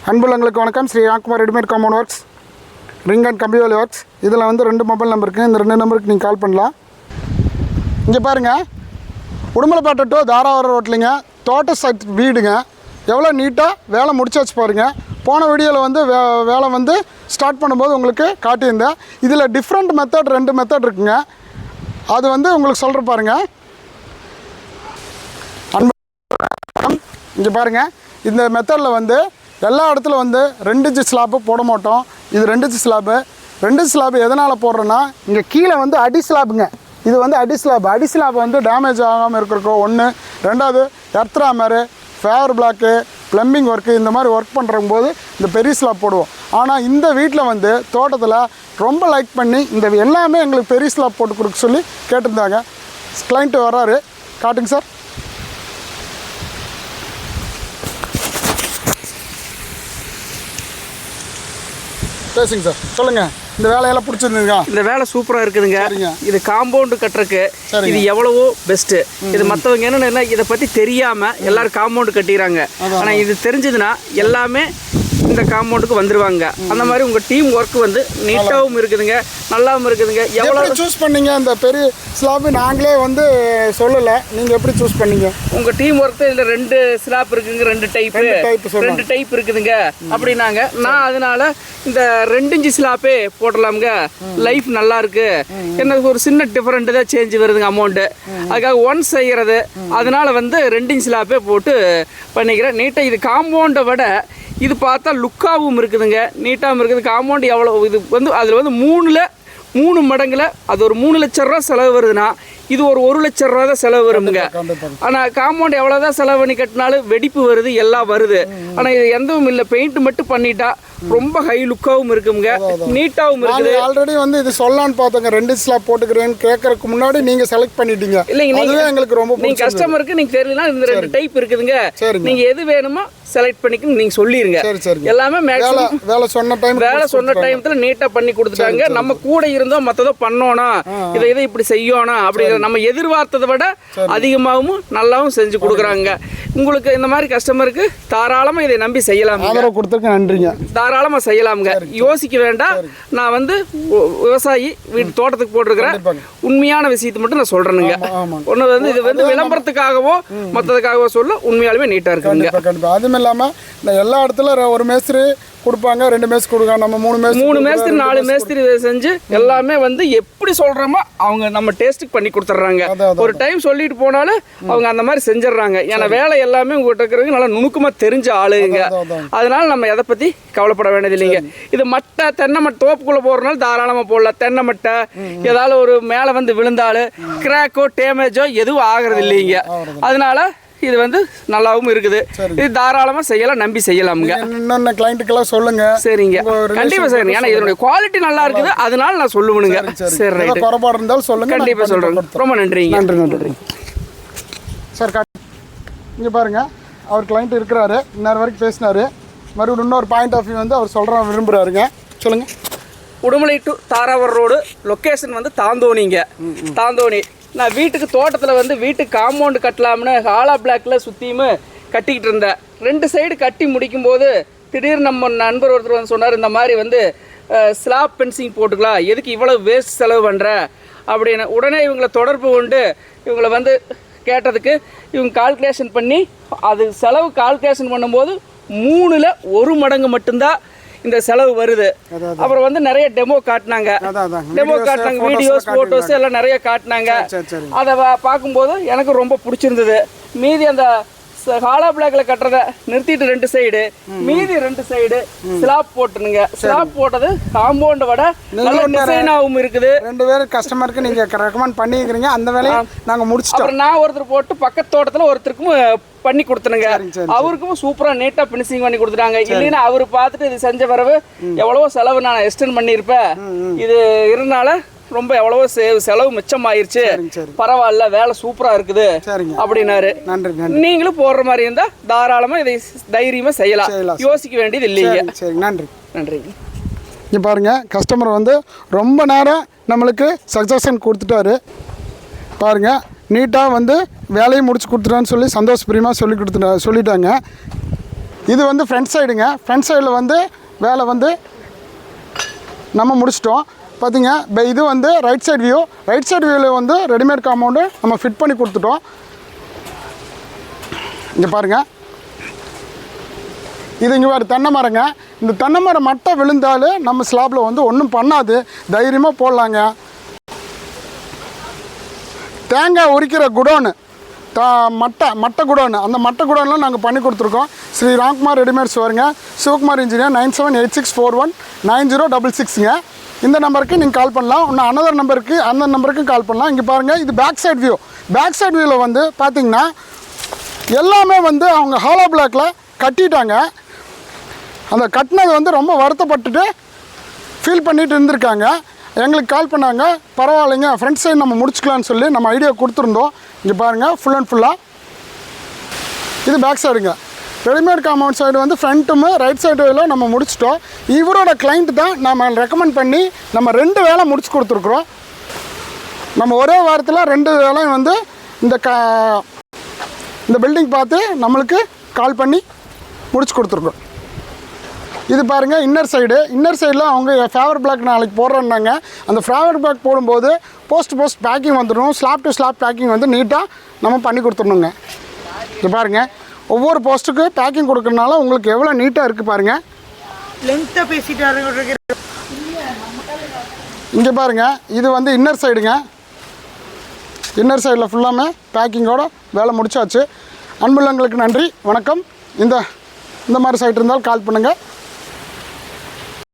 அன்புள்ளங்களுக்கு வணக்கம். Shri Ramkumar readymade compound works, ring and கம்பி வேலி ஒர்க்ஸ். இதில் வந்து 2 மொபைல் நம்பர் இருக்குது. இந்த 2 நம்பருக்கு நீங்கள் கால் பண்ணலாம். இங்கே பாருங்கள், உடுமலைப்பேட்டை டு தாராவரம் ரோட்லிங்க, தோட்ட சைட் வீடுங்க. எவ்வளோ நீட்டாக வேலை முடிச்சாச்சு பாருங்கள். போன வீடியோவில் வந்து வேலை வந்து ஸ்டார்ட் பண்ணும்போது உங்களுக்கு காட்டியிருந்தேன். இதில் டிஃப்ரெண்ட் மெத்தட் 2 மெத்தட் இருக்குங்க. அது வந்து உங்களுக்கு சொல்கிற பாருங்கள். இங்கே பாருங்கள், இந்த மெத்தடில் வந்து எல்லா இடத்துல வந்து 2 இன்ச்சு ஸ்லாப்பு போட மாட்டோம். இது 2 இன்ச்சு ஸ்லாப்பு. 2 இன்ச்சு ஸ்லாப்பு எதனால் போடுறோன்னா, இங்கே கீழே வந்து அடி ஸ்லாப்புங்க. இது வந்து அடி ஸ்லாப். அடி ஸ்லாப் வந்து டேமேஜ் ஆகாமல் இருக்கிறக்கோ ஒன்று. 2வது எர்த்ராமரு, ஃபேவர் பிளாக்கு, ப்ளம்பிங் ஒர்க்கு, இந்த மாதிரி ஒர்க் பண்ணுறம்போது இந்த பெரிய ஸ்லாப் போடுவோம். ஆனால் இந்த வீட்டில் வந்து தோட்டத்தில் ரொம்ப லைக் பண்ணி இந்த எல்லாமே எங்களுக்கு பெரிய ஸ்லாப் போட்டு கொடுக்க சொல்லி கேட்டிருந்தாங்க. கிளைண்ட்டு வர்றாரு, காட்டுங்க சார். பேசுங்க சார், சொல்லுங்கள். இந்த வேலையெல்லாம் பிடிச்சிருந்துங்க. இந்த வேலை சூப்பராக இருக்குதுங்க. இது காம்பவுண்டு கட்டுறக்கு இது எவ்வளவோ பெஸ்ட்டு. இது மற்றவங்க என்னென்ன இதை பற்றி தெரியாமல் எல்லோரும் காம்பவுண்டு கட்டிக்கிறாங்க. ஆனால் இது தெரிஞ்சதுன்னா எல்லாமே இந்த காம்பவுண்டுக்கு வந்துடுவாங்க. அந்த மாதிரி உங்கள் டீம் ஒர்க் வந்து நீட்டாகவும் இருக்குதுங்க, நல்லாவும் இருக்குதுங்க. எவ்வளோ சூஸ் பண்ணீங்க? இந்த பெரிய ஸ்லாப் நாங்களே வந்து சொல்லலை, நீங்கள் எப்படி சூஸ் பண்ணீங்க? உங்கள் டீம் ஒர்க் இதில் 2 ஸ்லாப் இருக்குங்க, 2 டைப் இருக்குதுங்க அப்படின்னாங்க. நான் அதனால இந்த 2 இன்ச்சு ஸ்லாப்பே போடலாமுங்க, லைஃப் நல்லா இருக்கு. எனக்கு ஒரு சின்ன டிஃபரெண்ட் தான் சேஞ்ச் வருதுங்க அமௌண்ட்டு. அதுக்காக ஒன்ஸ் செய்கிறது, அதனால வந்து 2 இன்ச்சு ஸ்லாப்பே போட்டு பண்ணிக்கிறேன். நீட்டாக இது காம்பவுண்டை விட இது பார்த்தா லுக்காகவும் இருக்குதுங்க, நீட்டாகவும் இருக்குது. காம்பவுண்ட் எவ்வளோ இது வந்து அதில் வந்து 3 மடங்கில் அது ஒரு 3 லட்ச ரூபா செலவு வருதுன்னா இது ஒரு 1 லட்ச ரூபா தான் செலவு வருங்க. ஆனால் காம்பவுண்ட் எவ்வளோதான் செலவு பண்ணி கட்டினாலும் வெடிப்பு வருது, எல்லாம் வருது. ஆனால் இது எந்தவும் இல்லை, பெயிண்ட் மட்டும் பண்ணிட்டா ரொம்ப ஹை லுக்காகவும் இருக்குங்க, நீட்டாகவும் இருக்குது. ஆல்ரெடி வந்து இது சொல்லலான்னு பார்த்தோங்க, 2 ஸ்லாப் போட்டுக்கிறேன்னு கேட்கறதுக்கு முன்னாடி நீங்கள் செலக்ட் பண்ணிட்டீங்க. இல்லைங்க, எங்களுக்கு ரொம்ப நீங்கள் கஸ்டமருக்கு நீங்கள் தெரியலனா இந்த 2 டைப் இருக்குதுங்க, நீங்கள் எது வேணுமோ செலக்ட் பண்ணிக்க நீங்கள் சொல்லிடுங்க. எல்லாமே வேலை சொன்ன டைமத்தில் நீட்டாக பண்ணி கொடுத்துட்டாங்க. நம்ம கூட இருந்தோம் மற்றதோ பண்ணோனா இதை இப்படி செய்யணும் அப்படி நம்ம எதிர்பார்த்ததை விட அதிகமாகவும் நல்லாவும் செஞ்சு கொடுக்குறாங்க. உங்களுக்கு இந்த மாதிரி கஸ்டமருக்கு தாராளமாக இதை நம்பி செய்யலாம். ஆதரவு கொடுத்துருக்க நன்றிங்க. தாராளமாக செய்யலாமுங்க, யோசிக்க வேண்டாம். நான் வந்து விவசாயி, வீட்டு தோட்டத்துக்கு போட்டிருக்கிறேன். உண்மையான விஷயத்தை மட்டும் நான் சொல்கிறேனுங்க. ஒன்று வந்து இது வந்து விளம்பரத்துக்காகவோ மற்றதுக்காகவோ சொல்ல உண்மையாலுமே நீட்டாக இருக்குங்க. கண்டிப்பாக. அதுவும் இல்லாமல் எல்லா இடத்துல ஒரு மேஸ்திரி கொடுப்பாங்க, 2 மேஸ்திரி கொடுக்காங்க. நம்ம 3 மேஸ்திரி 4 மேஸ்திரி செஞ்சு எல்லாமே வந்து எப்படி சொல்கிறோமோ அவங்க நம்ம டேஸ்ட்டுக்கு பண்ணி கொடுத்துட்றாங்க. ஒரு டைம் சொல்லிட்டு போனாலும் அவங்க அந்த மாதிரி செஞ்சிடறாங்க. ஏன்னா வேலை எல்லாமே உங்கள்கிட்ட இருக்கிறவங்க நல்லா நுணுக்கமாக தெரிஞ்ச ஆளுங்க. அதனால நம்ம எதை பற்றி கவலைப்பட வேண்டியது இல்லைங்க. இது மட்டை தென்னை மட்டை தோப்புக்குள்ளே போடுறதுனால தாராளமாக போடலாம். தென்னை மட்டை ஏதாவது ஒரு மேலே வந்து விழுந்தாலும் கிராக்கோ டேமேஜோ எதுவும் ஆகிறது இல்லைங்க. அதனால இது வந்து நல்லாவும் இருக்குது. இது தாராளமாக செய்யலாம், நம்பி செய்யலாமுங்க. இன்னொன்று கிளைண்ட்டுக்கெல்லாம் சொல்லுங்க. சரிங்க, கண்டிப்பாக செய்யணும். ஏன்னா இதனுடைய குவாலிட்டி நல்லா இருக்குது, அதனால நான் சொல்லுவேனுங்க. சரி, ரைட். குறைபாடு இருந்தாலும் சொல்லுங்க, கண்டிப்பாக சொல்கிறேன். ரொம்ப நன்றிங்க. நன்றி சார். இங்கே பாருங்க, அவர் கிளைண்ட் இருக்கிறாரு, இன்னொரு வரைக்கும் பேசினாரு. மறுபடியும் இன்னொரு பாயிண்ட் ஆஃப் வியூ வந்து அவர் சொல்கிற விரும்புகிறாருங்க. சொல்லுங்க. Udumalai to Tharavaram road, location வந்து தாந்தோணி. நான் வீட்டுக்கு தோட்டத்தில் வந்து வீட்டுக்கு காம்பவுண்டு கட்டலாம்னு ஹாலா பிளாக்கில் சுற்றியும் கட்டிக்கிட்டு இருந்தேன். 2 சைடு கட்டி முடிக்கும்போது திடீர்னு நம்ம நண்பர் ஒருத்தர் வந்து சொன்னார், இந்த மாதிரி வந்து ஸ்லாப் பென்சிங் போட்டுக்கலாம், எதுக்கு இவ்வளோ வேஸ்ட் செலவு பண்ணுற அப்படின்னு. உடனே இவங்களை தொடர்பு கொண்டு இவங்களை வந்து கேட்டதுக்கு இவங்க கால்குலேஷன் பண்ணி அது செலவு கால்குலேஷன் பண்ணும்போது 3ல் 1 மடங்கு மட்டும்தான் இந்த செலவு வருது. அப்புறம் வந்து நிறைய டெமோ காட்டினாங்க, வீடியோஸ் போட்டோஸ் எல்லாம் நிறைய காட்டினாங்க. அதை பார்க்கும்போது எனக்கு ரொம்ப பிடிச்சிருந்தது. மீதி அந்த ஹாலா பிளாக்ல கட்டுறத நிறுத்திட்டு 2 சைடு, மீதி 2 சைடு ஸ்லாப் போட்டுனுங்க. ஸ்லாப் போட்டது காம்பவுண்டை விட நல்ல டிசைனாகவும் இருக்குது. 2 பேர் கஸ்டமருக்கு நீங்க ரெக்கமெண்ட் பண்ணிக்கிறீங்க, அந்த வேலையை நாங்க முடிச்சிட்டோம். நான் ஒருத்தர் போட்டு பக்கத்து தோட்டத்தில் ஒருத்தருக்கும் பண்ணி கொடுத்தனுங்க. அவருக்கும் சூப்பரா நீட்டா பினிஷிங் பண்ணி கொடுத்துட்டாங்க. இல்லைன்னா அவரு பார்த்துட்டு இது செஞ்ச பிறகு எவ்வளவோ செலவு நான் எக்ஸ்டெண்ட் பண்ணியிருப்பேன், இது இருந்தால ரொம்ப எவ்வளவோ செலவு மிச்சம் ஆயிருச்சு, பரவாயில்ல வேலை சூப்பரா இருக்குது அப்படின்னாரு. நீங்களும் போடுற மாதிரி இருந்தா தாராளமா இதை தைரியமா செய்யலாம், யோசிக்க வேண்டியது இல்லைங்க. நன்றி. இங்கே பாருங்கள், கஸ்டமர் வந்து ரொம்ப நேரம் நம்மளுக்கு சஜஷன் கொடுத்துட்டாரு. பாருங்கள், நீட்டாக வந்து வேலையை முடிச்சு கொடுத்துட்டான்னு சொல்லி சந்தோஷ பிரியமாக சொல்லிட்டாங்க. இது வந்து ஃப்ரண்ட் சைடுங்க. ஃப்ரண்ட் சைடில் வந்து வேலை வந்து நம்ம முடிச்சிட்டோம். பார்த்தீங்க இது வந்து right side view. Right side வியூவில் வந்து ரெடிமேட் காம்பவுண்டு நம்ம ஃபிட் பண்ணி கொடுத்துட்டோம். இங்கே பாருங்கள், இது இங்கே வேறு தென்னை மரங்க. இந்த தென்னை மரம் மட்டும் விழுந்தாலும் நம்ம ஸ்லாப்பில் வந்து ஒன்றும் பண்ணாது, தைரியமாக போடலாங்க. தேங்காய் உரிக்கிற குடோனு, மட்டை குடோனு, அந்த மட்டை குடோன்லாம் நாங்கள் பண்ணி கொடுத்துருக்கோம். ஸ்ரீ ராம்குமார் ரெடிமேட்ஸ் வருங்க, சிவகுமார் இன்ஜினியர், 9786419066ங்க. இந்த நம்பருக்கு நீங்கள் கால் பண்ணலாம். இன்னும் அனதர் நம்பருக்கு அந்த நம்பருக்கும் கால் பண்ணலாம். இங்கே பாருங்கள், இது back side view. Back side வியூவில் வந்து பார்த்திங்கன்னா எல்லாமே வந்து அவங்க ஹாலோ பிளாக்கில் கட்டிட்டாங்க. அந்த கட்டினது வந்து ரொம்ப வருத்தப்பட்டுட்டு ஃபீல் பண்ணிட்டு இருந்திருக்காங்க. எங்களுக்கு கால் பண்ணாங்க, பரவாயில்லைங்க ஃப்ரண்ட் சைடு நம்ம முடிச்சுக்கலான்னு சொல்லி நம்ம ஐடியா கொடுத்துருந்தோம். இங்கே பாருங்கள், ஃபுல் அண்ட் ஃபுல்லாக இது பேக் சைடுங்க. ரெடிமேட் காம்பவுண்ட் சைடு வந்து ஃப்ரண்ட்டும் ரைட் சைடில் நம்ம முடிச்சிட்டோம். இவரோட கிளைண்ட் தான் நம்ம ரெக்கமெண்ட் பண்ணி நம்ம 2 வேலை முடிச்சு கொடுத்துருக்குறோம். நம்ம ஒரே வாரத்தில் 2 வேலையும் வந்து இந்த பில்டிங் பார்த்து நம்மளுக்கு கால் பண்ணி முடிச்சு கொடுத்துருக்கோம். இது பாருங்கள் இன்னர் சைடில் அவங்க ஃபேவர் பிளாக் நாளைக்கு போடுறோன்னாங்க. அந்த ஃபேவர் பிளாக் போடும்போது போஸ்ட் பேக்கிங் வந்துடணும். ஸ்லாப் டு ஸ்லாப் பேக்கிங் வந்து நீட்டாக நம்ம பண்ணி கொடுத்துடணுங்க. இது பாருங்கள், ஒவ்வொரு போஸ்ட்டுக்கு பேக்கிங் கொடுக்கறனால உங்களுக்கு எவ்வளோ நீட்டாக இருக்குது பாருங்கள். லென்த்தாக பேசிட்டு இங்கே பாருங்கள், இது வந்து இன்னர் சைடுங்க. இன்னர் சைடில் ஃபுல்லாமே பேக்கிங்கோட வேலை முடிச்சாச்சு. அன்புள்ளங்களுக்கு நன்றி, வணக்கம். இந்த மாதிரி சைட் இருந்தால் கால் பண்ணுங்கள்.